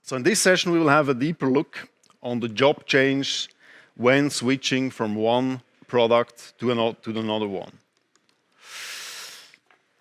So in this session, we will have a deeper look on the job change when switching from one product to another one.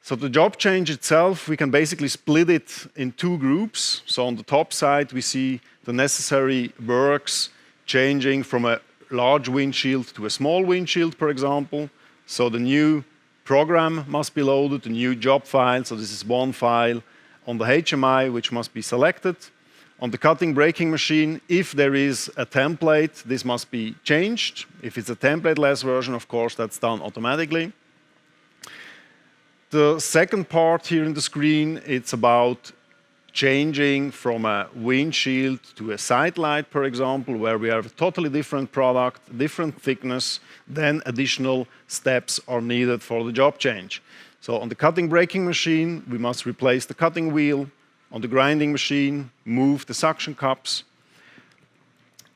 So the job change itself, we can basically split it in two groups. So on the top side, we see the necessary works changing from a large windshield to a small windshield, for example. So the new program must be loaded, the new job file. So this is one file on the HMI, which must be selected. On the cutting braking machine, if there is a template, this must be changed. If it's a template-less version, of course, that's done automatically. The second part here in the screen, it's about changing from a windshield to a side light, for example, where we have a totally different product, different thickness, then additional steps are needed for the job change. So on the cutting braking machine, we must replace the cutting wheel. On the grinding machine, move the suction cups.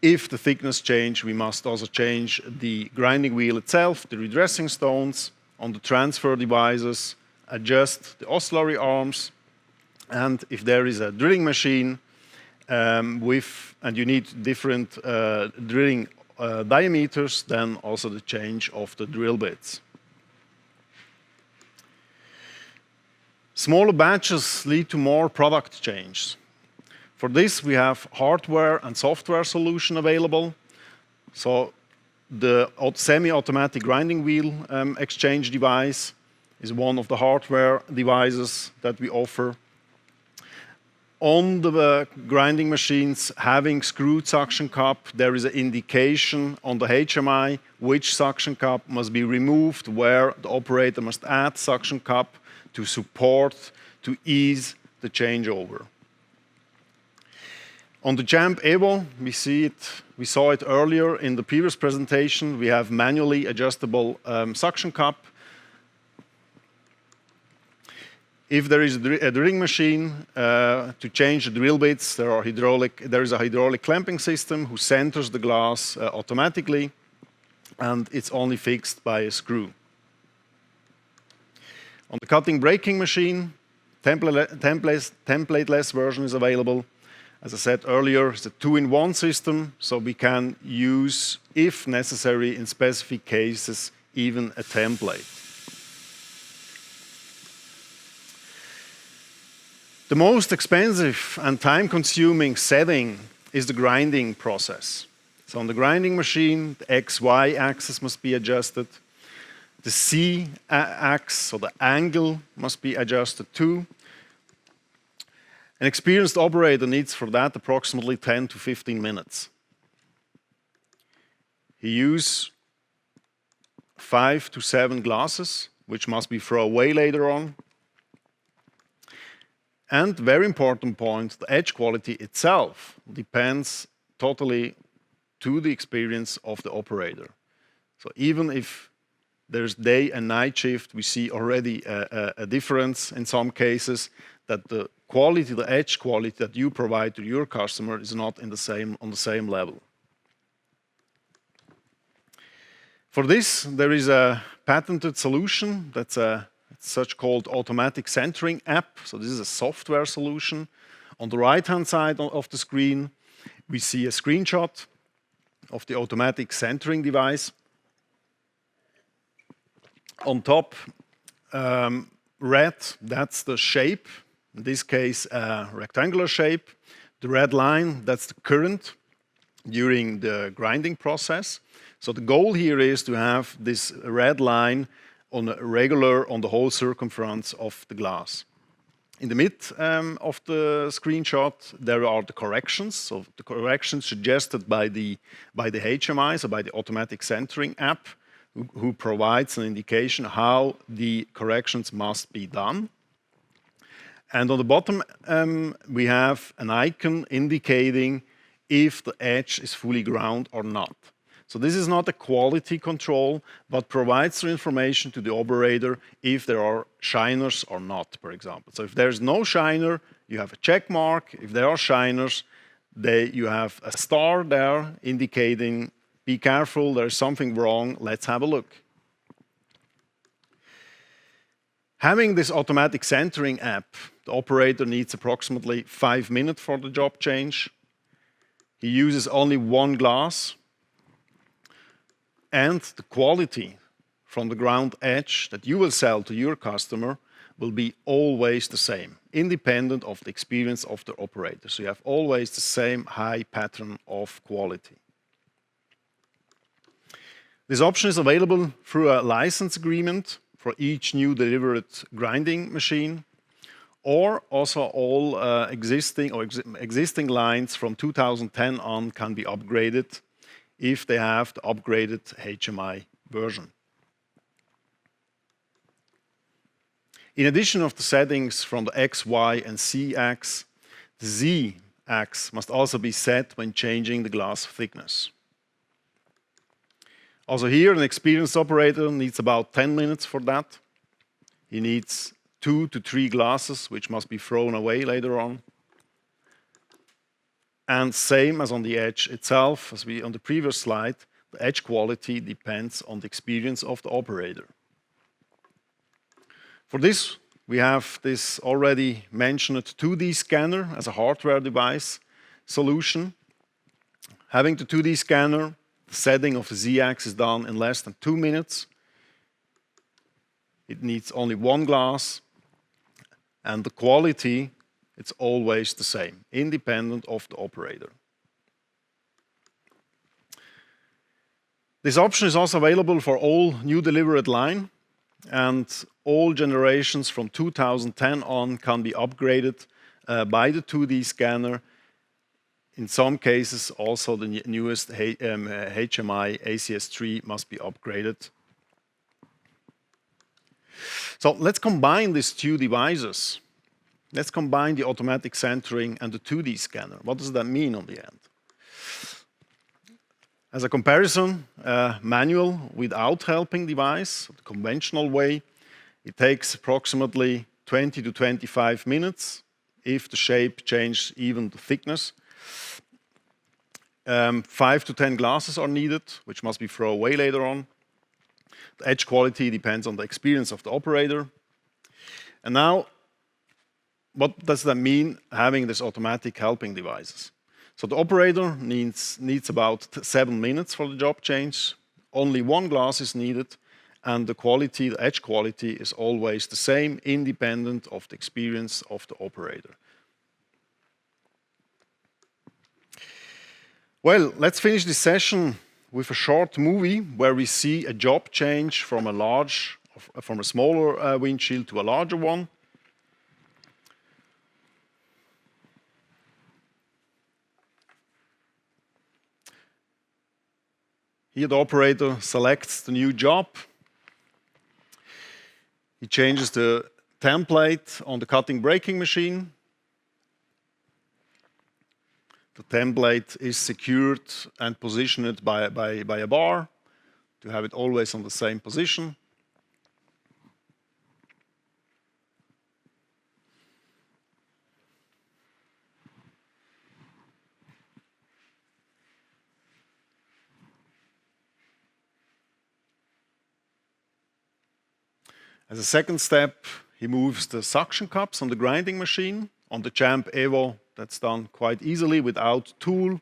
If the thickness change, we must also change the grinding wheel itself, the redressing stones. On the transfer devices, adjust the oscillatory arms. And if there is a drilling machine and you need different drilling diameters, then also the change of the drill bits. Smaller batches lead to more product change. For this, we have hardware and software solution available. So the semi-automatic grinding wheel exchange device is one of the hardware devices that we offer. On the grinding machines having screwed suction cup, there is an indication on the HMI which suction cup must be removed, where the operator must add suction cup to support, to ease the changeover. On the Jamp Evo, we saw it earlier in the previous presentation. We have manually adjustable suction cup. If there is a drilling machine, to change the drill bits, there is a hydraulic clamping system who centers the glass automatically, and it's only fixed by a screw. On the cutting braking machine, template-less version is available. As I said earlier, it's a two-in-one system, so we can use, if necessary, in specific cases, even a template. The most expensive and time-consuming setting is the grinding process. So on the grinding machine, the X-Y axis must be adjusted. The C-axis, so the angle, must be adjusted too. An experienced operator needs for that approximately 10 to 15 minutes. He uses 5 to 7 glasses, which must be thrown away later on. And very important point, the edge quality itself depends totally to the experience of the operator. So even if there's day and night shift, we see already a difference in some cases that the quality, the edge quality that you provide to your customer is not on the same level. For this, there is a patented solution that's a such-called automatic centering app. So this is a software solution. On the right-hand side of the screen, we see a screenshot of the automatic centering device. On top, red, that's the shape. In this case, a rectangular shape. The red line, that's the current during the grinding process. So the goal here is to have this red line on the whole circumference of the glass. In the mid of the screenshot, there are the corrections. So the corrections suggested by the HMI, so by the automatic centering app, who provides an indication how the corrections must be done. And on the bottom, we have an icon indicating if the edge is fully ground or not. So this is not a quality control, but provides the information to the operator if there are shiners or not, for example. So if there's no shiner, you have a check mark. If there are shiners, you have a star there indicating, be careful, there's something wrong, let's have a look. Having this automatic centering app, the operator needs approximately 5 minutes for the job change. He uses only one glass, and the quality from the ground edge that you will sell to your customer will be always the same, independent of the experience of the operator. So you have always the same high pattern of quality. This option is available through a license agreement for each new delivered grinding machine, or also all existing lines from 2010 on can be upgraded if they have the upgraded HMI version. In addition of the settings from the X, Y, and Z axis, the Z axis must also be set when changing the glass thickness. Also here, an experienced operator needs about 10 minutes for that. He needs 2 to 3 glasses, which must be thrown away later on. And same as on the edge itself, as on the previous slide, the edge quality depends on the experience of the operator. For this, we have this already mentioned 2D scanner as a hardware device solution. Having the 2D scanner, the setting of the Z-axis is done in less than 2 minutes. It needs only one glass, and the quality, it's always the same, independent of the operator. This option is also available for all new delivered line, and all generations from 2010 on can be upgraded by the 2D scanner. In some cases, also the newest HMI ACS3 must be upgraded. So let's combine these two devices. Let's combine the automatic centering and the 2D scanner. What does that mean on the end? As a comparison, manual without helping device, the conventional way, it takes approximately 20 to 25 minutes if the shape changes even the thickness. 5 to 10 glasses are needed, which must be thrown away later on. The edge quality depends on the experience of the operator. And now, what does that mean, having this automatic helping devices? So the operator needs about 7 minutes for the job change. Only one glass is needed, and the quality, the edge quality, is always the same, independent of the experience of the operator. Well, let's finish this session with a short movie where we see a job change from a smaller windshield to a larger one. Here the operator selects the new job. He changes the template on the cutting braking machine. The template is secured and positioned by a bar to have it always on the same position. As a second step, he moves the suction cups on the grinding machine. On the Champ Evo, that's done quite easily without tool.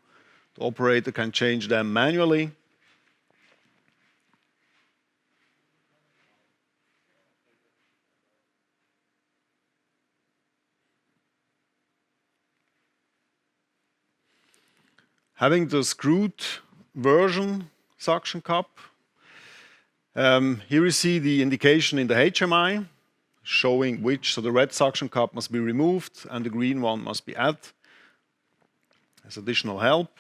The operator can change them manually. Having the screwed version suction cup, here you see the indication in the HMI showing which, so the red suction cup must be removed and the green one must be added as additional help.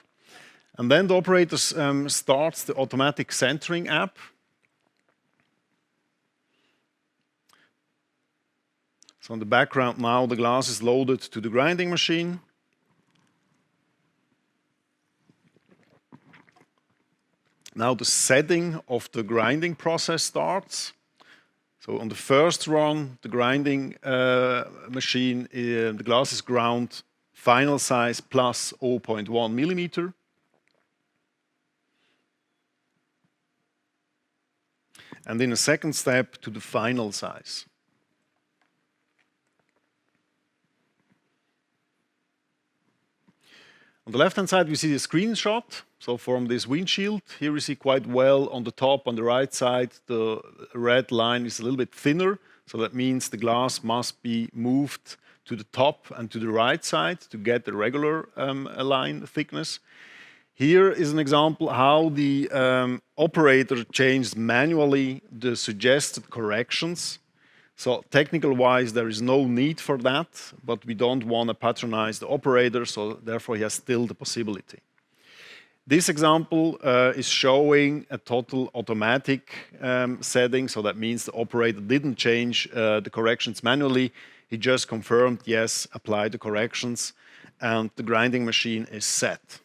And then the operator starts the automatic centering app. So in the background now the glass is loaded to the grinding machine. Now the setting of the grinding process starts. So on the first run, the grinding machine, the glass is ground final size plus 0.1 millimeter. And in a second step to the final size. On the left-hand side, we see the screenshot. So from this windshield, here we see quite well on the top, on the right side, the red line is a little bit thinner. So that means the glass must be moved to the top and to the right side to get the regular line thickness. Here is an example how the operator changed manually the suggested corrections. So technical-wise, there is no need for that, but we don't want to patronize the operator, so therefore he has still the possibility. This example is showing a total automatic setting, so that means the operator didn't change the corrections manually. He just confirmed, yes, apply the corrections, and the grinding machine is set.